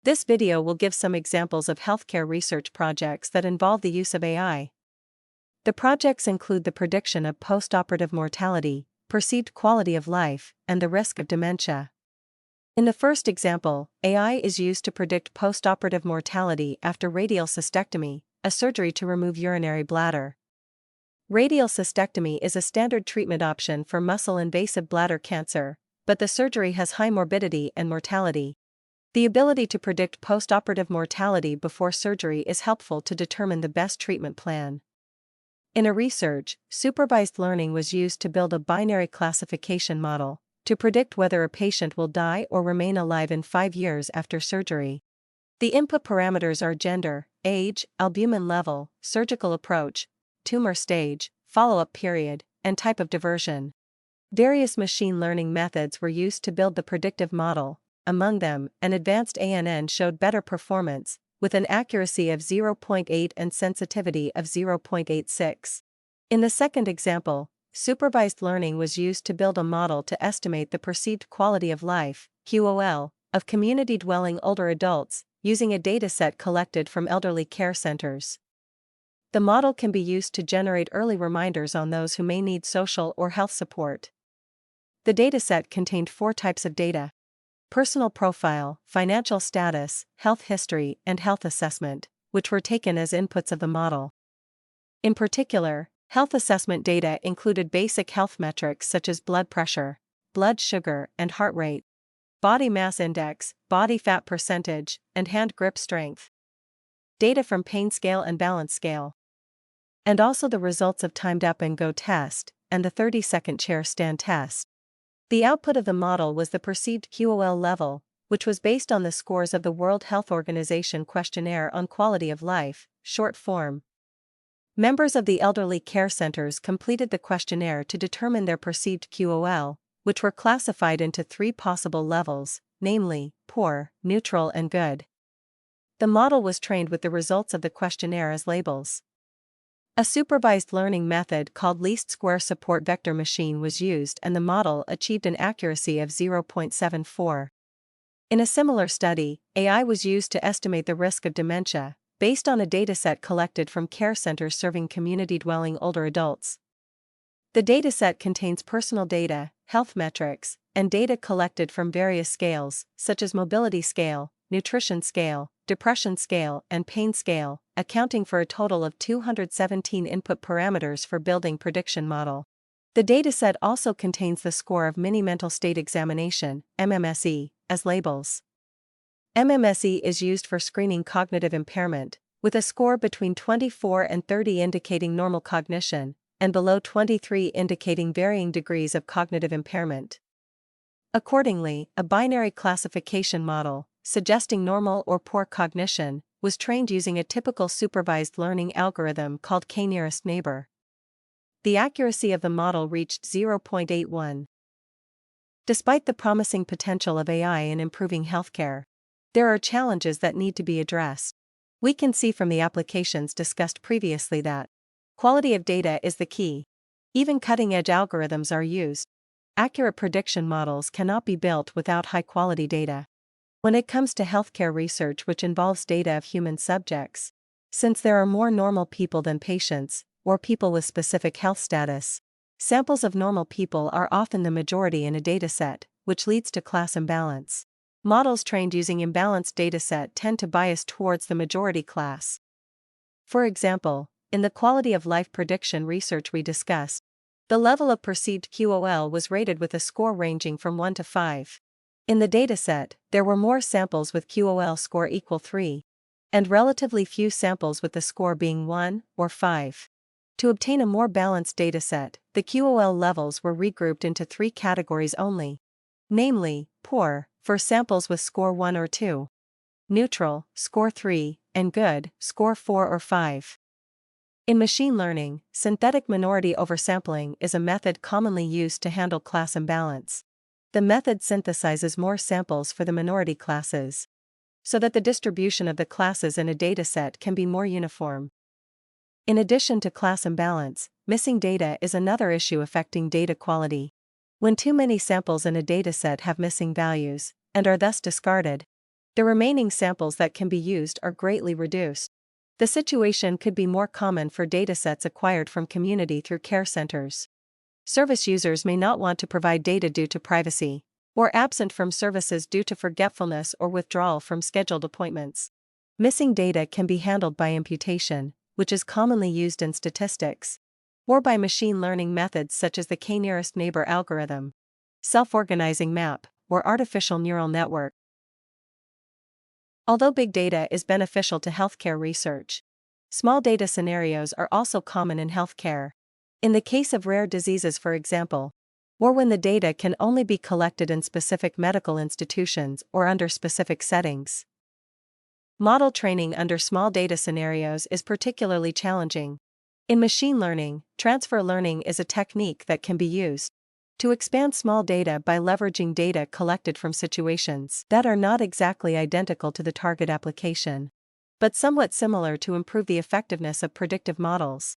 This video will give some examples of healthcare research projects that involve the use of AI. The projects include the prediction of postoperative mortality, perceived quality of life, and the risk of dementia. In the first example, AI is used to predict postoperative mortality after radial cystectomy, a surgery to remove urinary bladder. Radial cystectomy is a standard treatment option for muscle-invasive bladder cancer, but the surgery has high morbidity and mortality. The ability to predict postoperative mortality before surgery is helpful to determine the best treatment plan. In a research, supervised learning was used to build a binary classification model to predict whether a patient will die or remain alive in 5 years after surgery. The input parameters are gender, age, albumin level, surgical approach, tumor stage, follow-up period, and type of diversion. Various machine learning methods were used to build the predictive model. Among them, an advanced ANN showed better performance, with an accuracy of 0.8 and sensitivity of 0.86. In the second example, supervised learning was used to build a model to estimate the perceived quality of life, QOL, of community-dwelling older adults, using a dataset collected from elderly care centers. The model can be used to generate early reminders on those who may need social or health support. The dataset contained 4 types of data: personal profile, financial status, health history, and health assessment, which were taken as inputs of the model. In particular, health assessment data included basic health metrics such as blood pressure, blood sugar and heart rate, body mass index, body fat percentage, and hand grip strength. Data from pain scale and balance scale. And also the results of timed up and go test, and the 30-second chair stand test. The output of the model was the perceived QOL level, which was based on the scores of the World Health Organization Questionnaire on Quality of Life, short form. Members of the elderly care centers completed the questionnaire to determine their perceived QOL, which were classified into 3 possible levels, namely, poor, neutral, and good. The model was trained with the results of the questionnaire as labels. A supervised learning method called least square support vector machine was used, and the model achieved an accuracy of 0.74. In a similar study, AI was used to estimate the risk of dementia, based on a dataset collected from care centers serving community-dwelling older adults. The dataset contains personal data, health metrics, and data collected from various scales, such as mobility scale, nutrition scale, depression scale, and pain scale, accounting for a total of 217 input parameters for building prediction model. The dataset also contains the score of Mini Mental State Examination, MMSE, as labels. MMSE is used for screening cognitive impairment, with a score between 24 and 30 indicating normal cognition, and below 23 indicating varying degrees of cognitive impairment. Accordingly, a binary classification model, suggesting normal or poor cognition, was trained using a typical supervised learning algorithm called K-nearest neighbor. The accuracy of the model reached 0.81. Despite the promising potential of AI in improving healthcare, there are challenges that need to be addressed. We can see from the applications discussed previously that quality of data is the key. Even cutting-edge algorithms are used. Accurate prediction models cannot be built without high-quality data. When it comes to healthcare research which involves data of human subjects, since there are more normal people than patients, or people with specific health status, samples of normal people are often the majority in a dataset, which leads to class imbalance. Models trained using imbalanced dataset tend to bias towards the majority class. For example, in the quality of life prediction research we discussed, the level of perceived QOL was rated with a score ranging from 1 to 5. In the dataset, there were more samples with QOL score equal 3, and relatively few samples with the score being 1 or 5. To obtain a more balanced dataset, the QOL levels were regrouped into 3 categories only. Namely, poor, for samples with score 1 or 2, neutral, score 3, and good, score 4 or 5. In machine learning, synthetic minority oversampling is a method commonly used to handle class imbalance. The method synthesizes more samples for the minority classes, so that the distribution of the classes in a dataset can be more uniform. In addition to class imbalance, missing data is another issue affecting data quality. When too many samples in a dataset have missing values, and are thus discarded, The remaining samples that can be used are greatly reduced. The situation could be more common for datasets acquired from community through care centers. Service users may not want to provide data due to privacy, or absent from services due to forgetfulness or withdrawal from scheduled appointments. Missing data can be handled by imputation, which is commonly used in statistics, or by machine learning methods such as the k-nearest neighbor algorithm, self-organizing map, or artificial neural network. Although big data is beneficial to healthcare research, small data scenarios are also common in healthcare. In the case of rare diseases, for example, or when the data can only be collected in specific medical institutions or under specific settings. Model training under small data scenarios is particularly challenging. In machine learning, transfer learning is a technique that can be used to expand small data by leveraging data collected from situations that are not exactly identical to the target application, but somewhat similar to improve the effectiveness of predictive models.